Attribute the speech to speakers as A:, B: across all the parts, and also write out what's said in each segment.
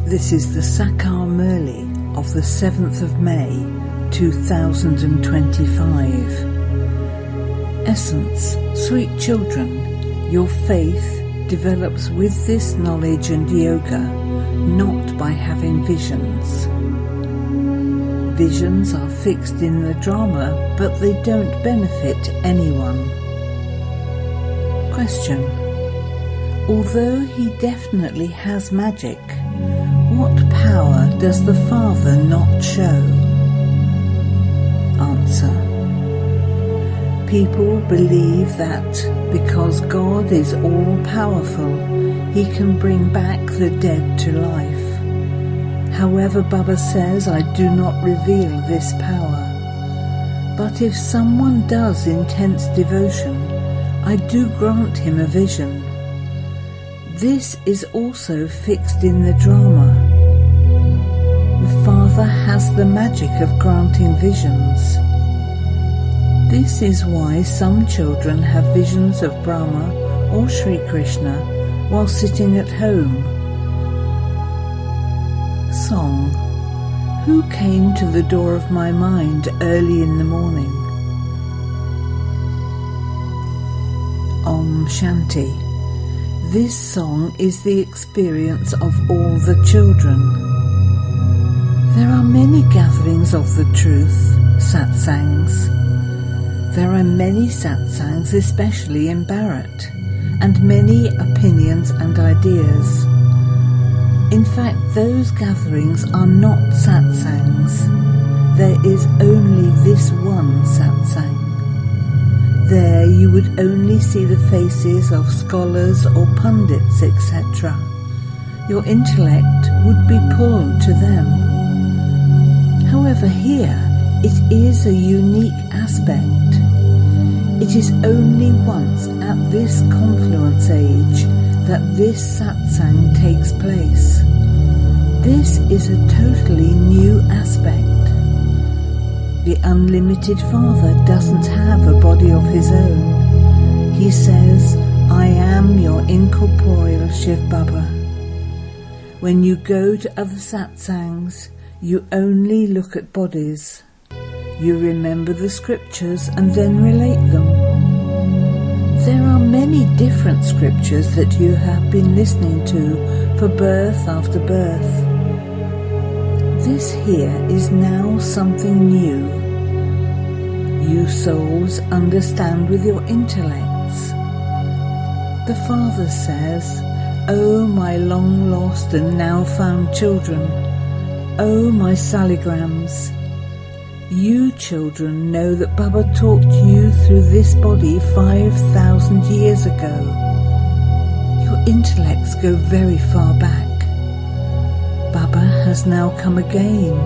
A: This is the Sakar Murli of the 7th of May 2025. Essence, sweet children, your faith develops with this knowledge and yoga, not by having visions. Visions are fixed in the drama, but they don't benefit anyone. Question: although he definitely has magic, what power does the Father not show? Answer: people believe that because God is all-powerful, he can bring back the dead to life. However, Baba says, I do not reveal this power. But if someone does intense devotion, I do grant him a vision. This is also fixed in the drama. The Father has the magic of granting visions. This is why some children have visions of Brahma or Sri Krishna while sitting at home. Song: who came to the door of my mind early in the morning? Om Shanti. This song is the experience of all the children. There are many gatherings of the truth, satsangs. There are many satsangs, especially in Bharat, and many opinions and ideas. In fact, those gatherings are not satsangs. There is only this one satsang. There you would only see the faces of scholars or pundits, etc. Your intellect would be pulled to them. However, here it is a unique aspect. It is only once at this confluence age that this satsang takes place. This is a totally new aspect. The unlimited Father doesn't have a body of his own. He says, I am your incorporeal Shiv Baba. When you go to other satsangs, you only look at bodies. You remember the scriptures and then relate them. There are many different scriptures that you have been listening to for birth after birth. This here is now something new. You souls understand with your intellects. The Father says, O my long lost and now found children, O my saligrams, you children know that Baba taught you through this body 5,000 years ago. Your intellects go very far back. Baba has now come again.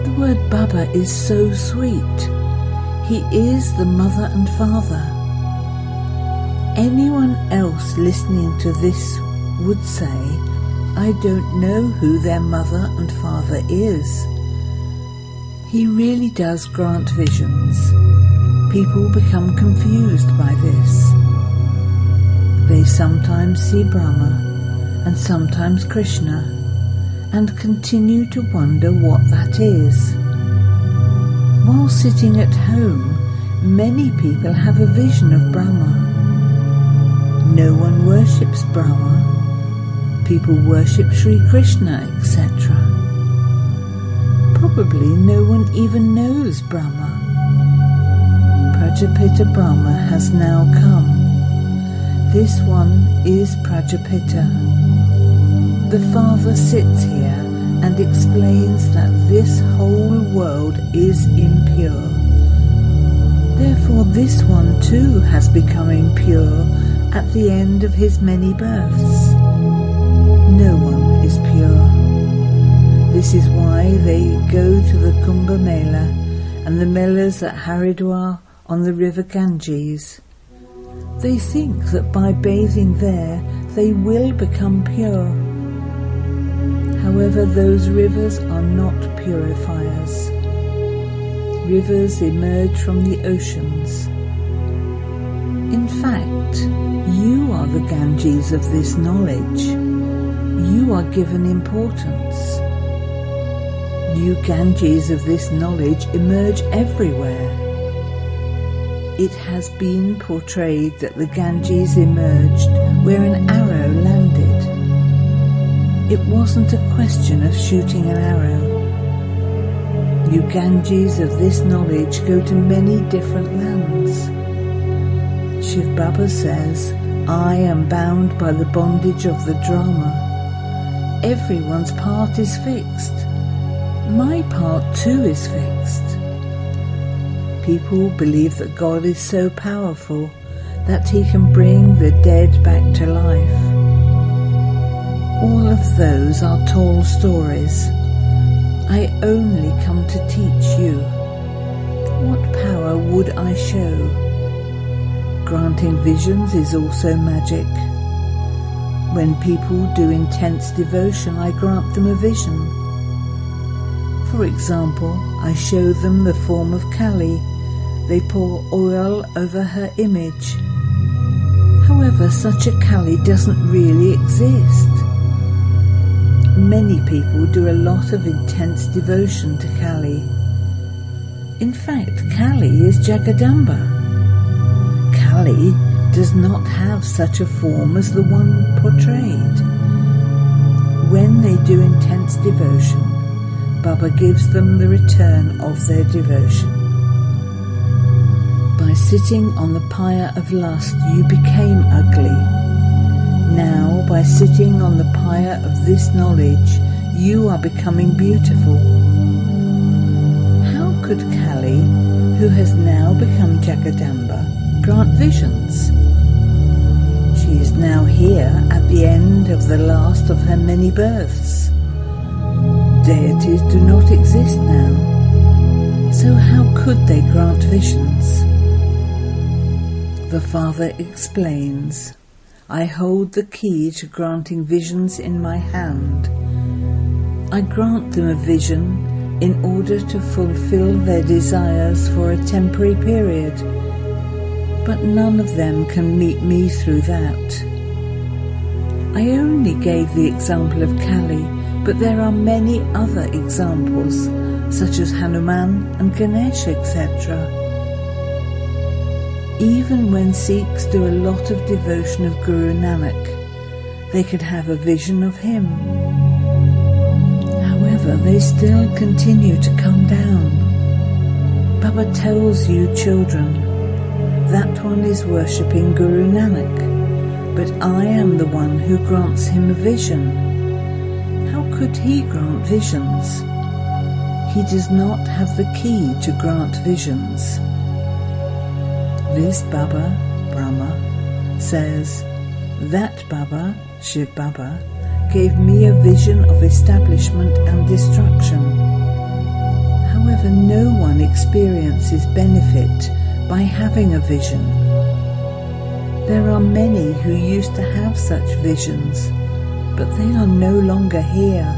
A: The word Baba is so sweet. He is the Mother and Father. Anyone else listening to this would say, I don't know who their Mother and Father is. He really does grant visions. People become confused by this. They sometimes see Brahma and sometimes Krishna, and continue to wonder what that is. While sitting at home, many people have a vision of Brahma. No one worships Brahma. People worship Sri Krishna, etc. Probably no one even knows Brahma. Prajapita Brahma has now come. This one is Prajapita. The Father sits here and explains that this whole world is impure. Therefore this one too has become impure at the end of his many births. No one is pure. This is why they go to the Kumbh Mela and the Melas at Haridwar on the river Ganges. They think that by bathing there they will become pure. However, those rivers are not purifiers. Rivers emerge from the oceans. In fact, you are the Ganges of this knowledge. you are given importance. New Ganges of this knowledge emerge everywhere. It has been portrayed that the Ganges emerged where an arrow landed. It wasn't a question of shooting an arrow. New Ganges of this knowledge go to many different lands. Shiv Baba says, I am bound by the bondage of the drama. Everyone's part is fixed. My part too is fixed. People believe that God is so powerful that he can bring the dead back to life. All of those are tall stories. I only come to teach you. What power would I show? Granting visions is also magic. When people do intense devotion, I grant them a vision. For example, I show them the form of Kali. They pour oil over her image. However, such a Kali doesn't really exist. Many people do a lot of intense devotion to Kali. In fact, Kali is Jagadamba. Kali does not have such a form as the one portrayed. When they do intense devotion, Baba gives them the return of their devotion. By sitting on the pyre of lust, you became ugly. Now, by sitting on the pyre of this knowledge, you are becoming beautiful. How could Kali, who has now become Jagadamba, grant visions? She is now here at the end of the last of her many births. Deities do not exist now, so how could they grant visions? The Father explains, I hold the key to granting visions in my hand. I grant them a vision in order to fulfill their desires for a temporary period, but none of them can meet me through that. I only gave the example of Kali, but there are many other examples, such as Hanuman and Ganesh, etc. Even when Sikhs do a lot of devotion of Guru Nanak, they could have a vision of him. However, they still continue to come down. Baba tells you children, that one is worshipping Guru Nanak, but I am the one who grants him a vision. How could he grant visions? He does not have the key to grant visions. This Baba, Brahma, says, that Baba, Shiv Baba, gave me a vision of establishment and destruction. However, no one experiences benefit by having a vision. There are many who used to have such visions, but they are no longer here.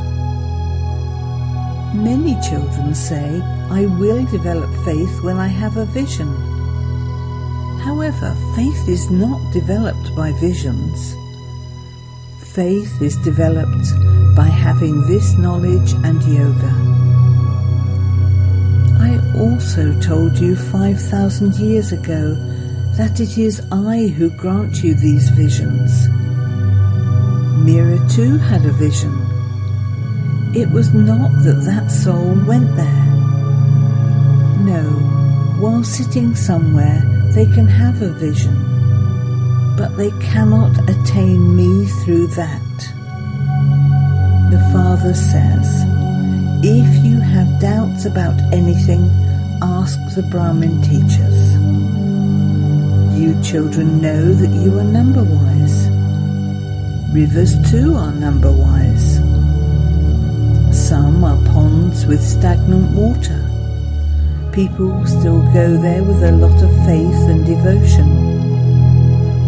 A: Many children say, I will develop faith when I have a vision. However, faith is not developed by visions. Faith is developed by having this knowledge and yoga. I also told you 5,000 years ago that it is I who grant you these visions. Mira too had a vision. It was not that that soul went there. No, while sitting somewhere, they can have a vision, but they cannot attain me through that. The Father says, if you have doubts about anything, ask the Brahmin teachers. You children know that you are number-wise. Rivers too are number-wise. Some are ponds with stagnant water. People still go there with a lot of faith and devotion.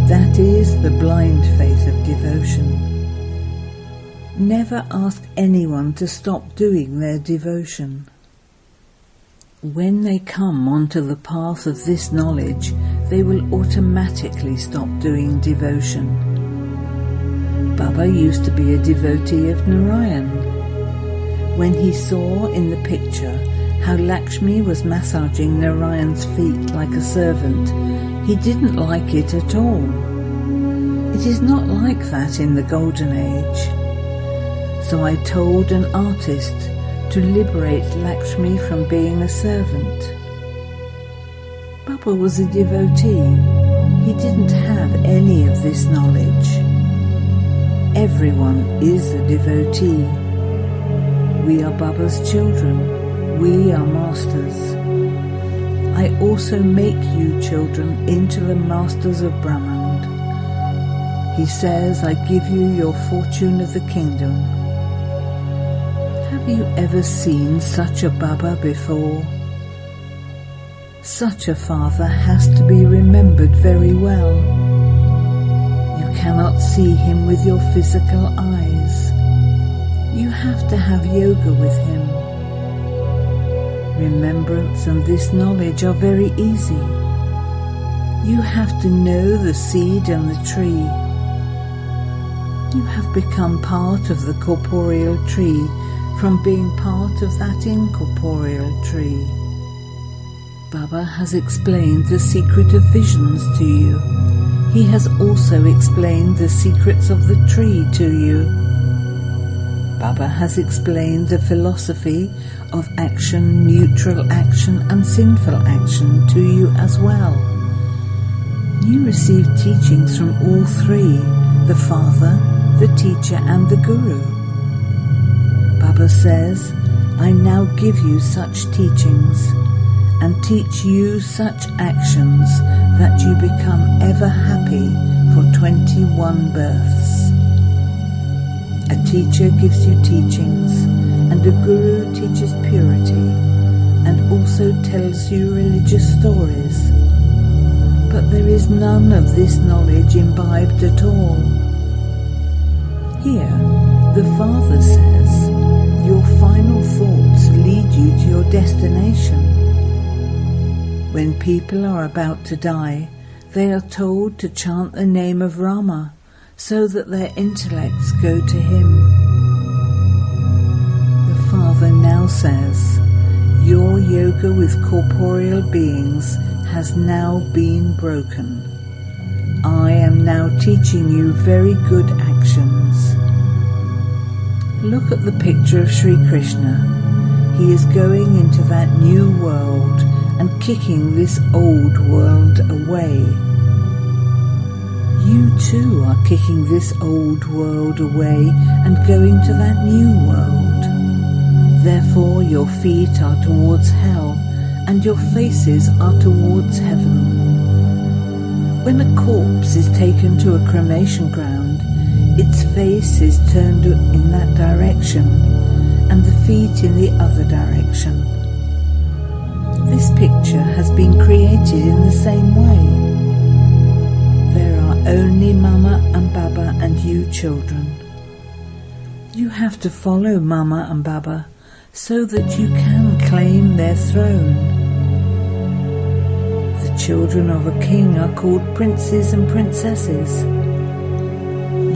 A: That is the blind faith of devotion. Never ask anyone to stop doing their devotion. When they come onto the path of this knowledge, they will automatically stop doing devotion. Baba used to be a devotee of Narayan. When he saw in the picture how Lakshmi was massaging Narayan's feet like a servant, he didn't like it at all. It is not like that in the Golden Age. So I told an artist to liberate Lakshmi from being a servant. Baba was a devotee. He didn't have any of this knowledge. Everyone is a devotee. We are Baba's children. We are masters. I also make you children into the masters of Brahman. He says, I give you your fortune of the kingdom. Have you ever seen such a Baba before? Such a father has to be remembered very well. You cannot see him with your physical eyes. You have to have yoga with him. Remembrance and this knowledge are very easy. You have to know the seed and the tree. You have become part of the corporeal tree from being part of that incorporeal tree. Baba has explained the secret of visions to you. He has also explained the secrets of the tree to you. Baba has explained the philosophy of action, neutral action and sinful action to you as well. You receive teachings from all three, the Father, the Teacher and the Guru. Baba says, I now give you such teachings and teach you such actions that you become ever happy for 21 births. A teacher gives you teachings, and a guru teaches purity, and also tells you religious stories. But there is none of this knowledge imbibed at all. Here, the Father says, your final thoughts lead you to your destination. When people are about to die, they are told to chant the name of Rama, so that their intellects go to him. The Father now says, your yoga with corporeal beings has now been broken. I am now teaching you very good actions. Look at the picture of Sri Krishna. He is going into that new world and kicking this old world away. You too are kicking this old world away and going to that new world. Therefore your feet are towards hell and your faces are towards heaven. When a corpse is taken to a cremation ground, its face is turned in that direction and the feet in the other direction. This picture has been created in the same way. There are only Mama and Baba and you children. You have to follow Mama and Baba so that you can claim their throne. The children of a king are called princes and princesses.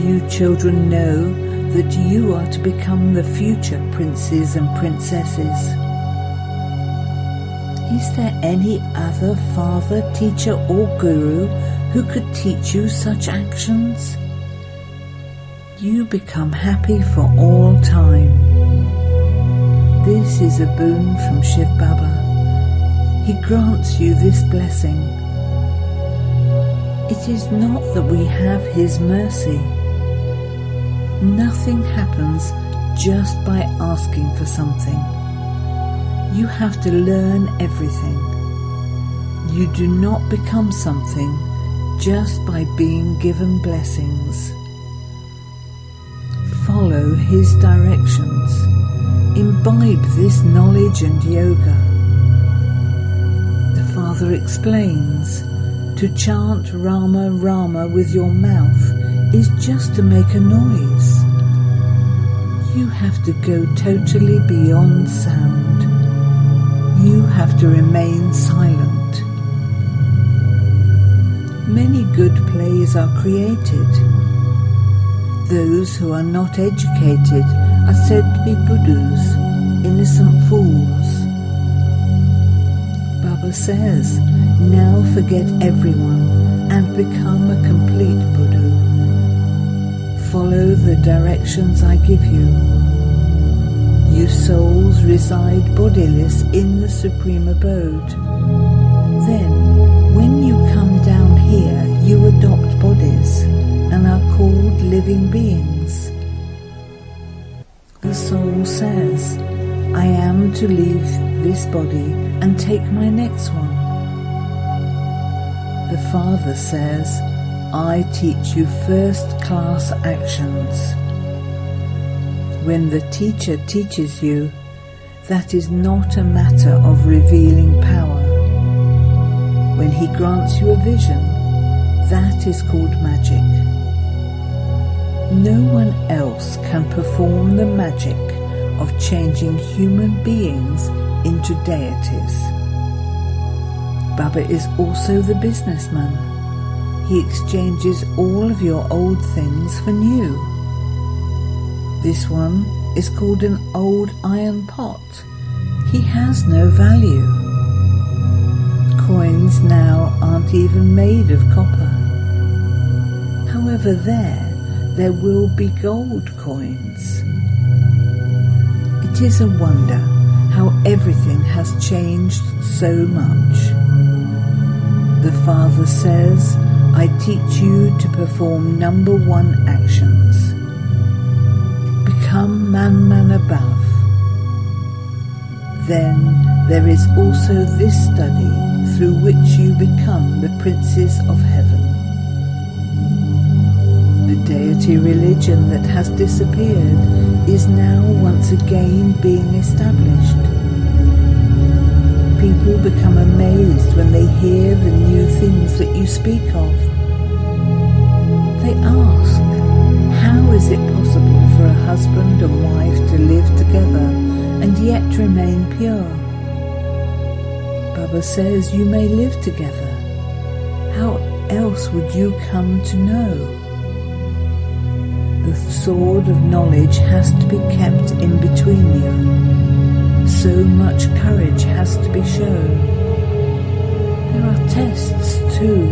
A: You children know that you are to become the future princes and princesses. Is there any other father, teacher or guru who could teach you such actions? You become happy for all time. This is a boon from Shiv Baba. He grants you this blessing. It is not that we have his mercy. Nothing happens just by asking for something. You have to learn everything. You do not become something just by being given blessings. Follow his directions. Imbibe this knowledge and yoga. The Father explains, to chant Rama Rama with your mouth is just to make a noise. You have to go totally beyond sound. You have to remain silent. Many good plays are created. Those who are not educated are said to be Budus, innocent fools. Baba says, now forget everyone and become a complete Buddha. Follow the directions I give you. You souls reside bodiless in the Supreme Abode. Then, when you come down here, you adopt bodies and are called living beings. The soul says, I am to leave this body and take my next one. The Father says, I teach you first-class actions. When the teacher teaches you, that is not a matter of revealing power. When he grants you a vision, that is called magic. No one else can perform the magic of changing human beings into deities. Baba is also the businessman. He exchanges all of your old things for new. This one is called an old iron pot. He has no value. Coins now aren't even made of copper. However, there will be gold coins. It is a wonder how everything has changed so much. The Father says, I teach you to perform number 1 actions. Become man above. Then there is also this study through which you become the princes of heaven. The deity religion that has disappeared is now once again being established. People become amazed when they hear the new things that you speak of. They ask, how is it possible for a husband and wife to live together and yet remain pure? Baba says you may live together. How else would you come to know? The sword of knowledge has to be kept in between you. So much courage has to be shown. There are tests too.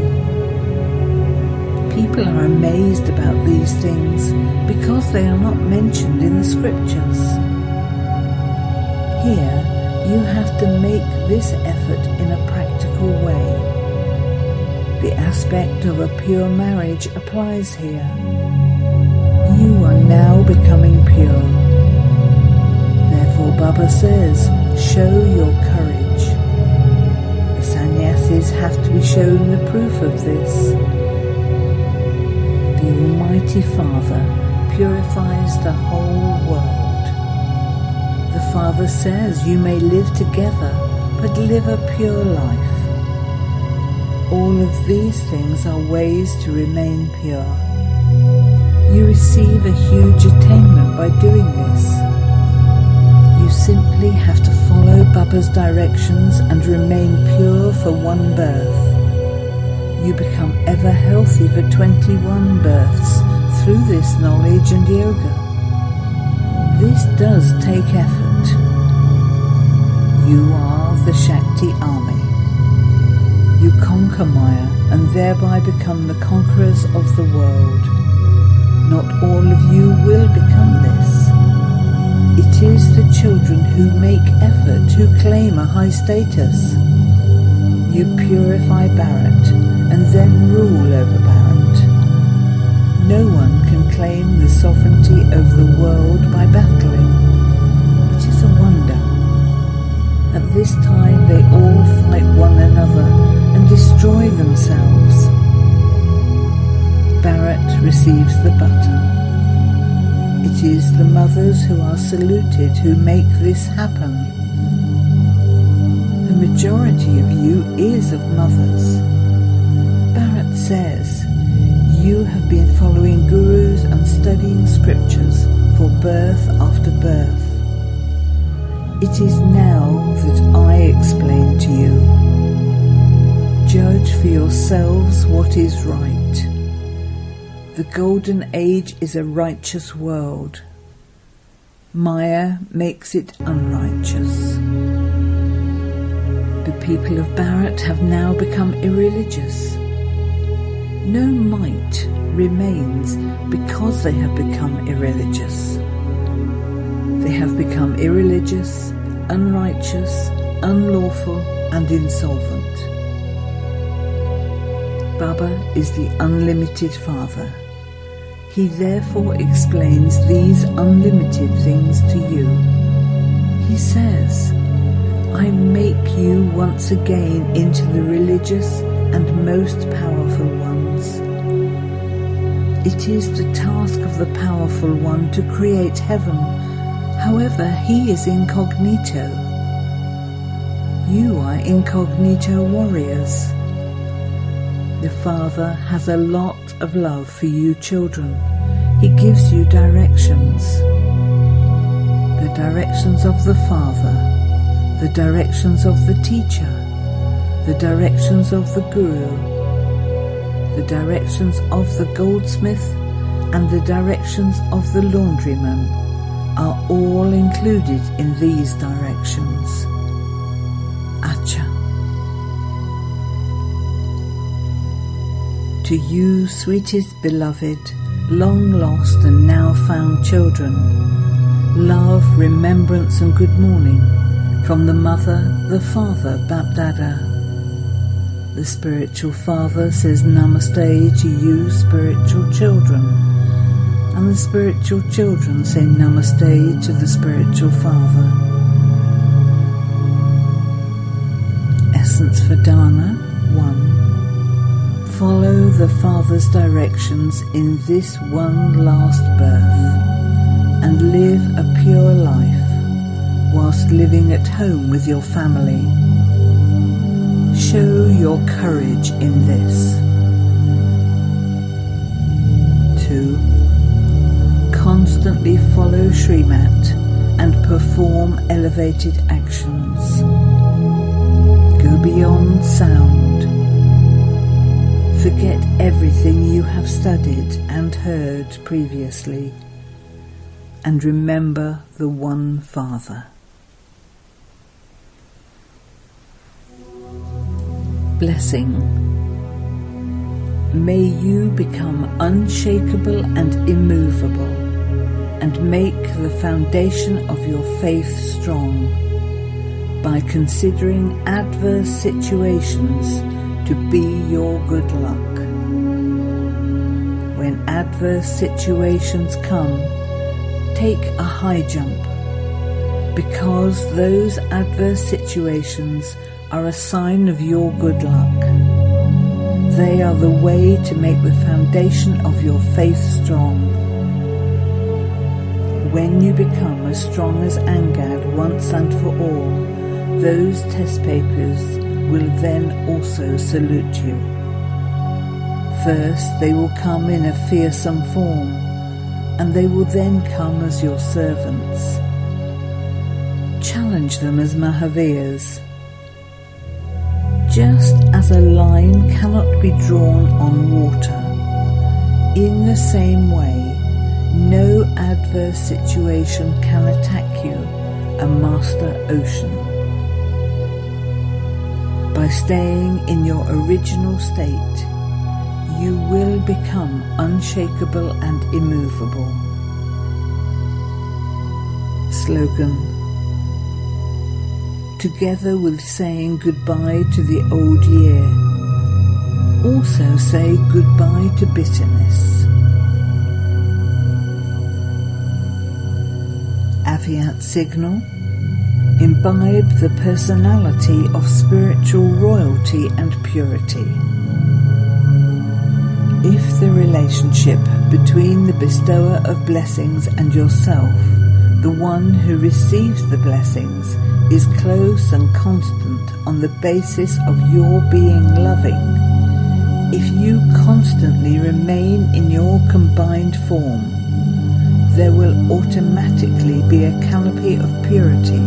A: People are amazed about these things because they are not mentioned in the scriptures. Here, you have to make this effort in a practical way. The aspect of a pure marriage applies here. You are now becoming pure. Therefore, Baba says, show your courage. The sannyasis have to be shown the proof of this. The Almighty Father purifies the whole world. The Father says you may live together, but live a pure life. All of these things are ways to remain pure. You receive a huge attainment by doing this. You simply have to follow Baba's directions and remain pure for 1 birth. You become ever healthy for 21 births through this knowledge and yoga. This does take effort. You are the Shakti army. You conquer Maya and thereby become the conquerors of the world. Not all of you will become this. It is the children who make effort who claim a high status. You purify Bharat and then rule over Bharat. No one can claim the sovereignty over the world by battling. It is a wonder. At this time they all fight one another and destroy themselves. Bharat receives the butter. It is the mothers who are saluted who make this happen. The majority of you is of mothers. Bharat says, you have been following gurus and studying scriptures for birth after birth. It is now that I explain to you. Judge for yourselves what is right. The golden age is a righteous world. Maya makes it unrighteous. The people of Bharat have now become irreligious. No might remains because they have become irreligious. They have become irreligious, unrighteous, unlawful, and insolvent. Baba is the unlimited Father. He therefore explains these unlimited things to you. He says, I make you once again into the religious and most powerful ones. It is the task of the powerful one to create heaven. However, he is incognito. You are incognito warriors. The Father has a lot of love for you children. He gives you directions. The directions of the Father, the directions of the teacher, the directions of the Guru, the directions of the goldsmith, and the directions of the laundryman are all included in these directions. Acha. To you, sweetest beloved, long lost and now found children, love, remembrance and good morning from the Mother, the Father, Bapdada. The spiritual Father says Namaste to you, spiritual children, and the spiritual children say Namaste to the spiritual Father. Essence for Dana 1. Follow the Father's directions in this one last birth and live a pure life whilst living at home with your family. Show your courage in this. 2. Constantly follow Srimat and perform elevated actions. Go beyond sound. Forget everything you have studied and heard previously, and remember the one Father. Blessing. May you become unshakable and immovable, and make the foundation of your faith strong by considering adverse situations to be your good luck. When adverse situations come, take a high jump, because those adverse situations are a sign of your good luck. They are the way to make the foundation of your faith strong. When you become as strong as Angad once and for all, those test papers will then also salute you. First they will come in a fearsome form, and they will then come as your servants. Challenge them as Mahavirs. Just as a line cannot be drawn on water, in the same way, no adverse situation can attack you, a master ocean. By staying in your original state, you will become unshakable and immovable. Slogan. Together with saying goodbye to the old year, also say goodbye to bitterness. Aviat signal. Imbibe the personality of spiritual royalty and purity. If the relationship between the bestower of blessings and yourself, the one who receives the blessings, is close and constant on the basis of your being loving, if you constantly remain in your combined form, there will automatically be a canopy of purity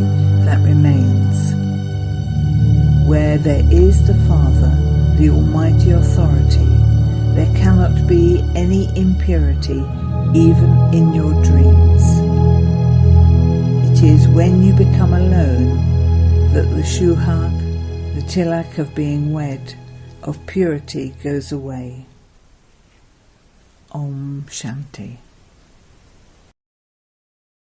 A: that remains. Where there is the Father, the Almighty Authority, There cannot be any impurity even in your dreams. It is when you become alone that the shuhag, the tilak of being wed, of purity goes away. Om Shanti.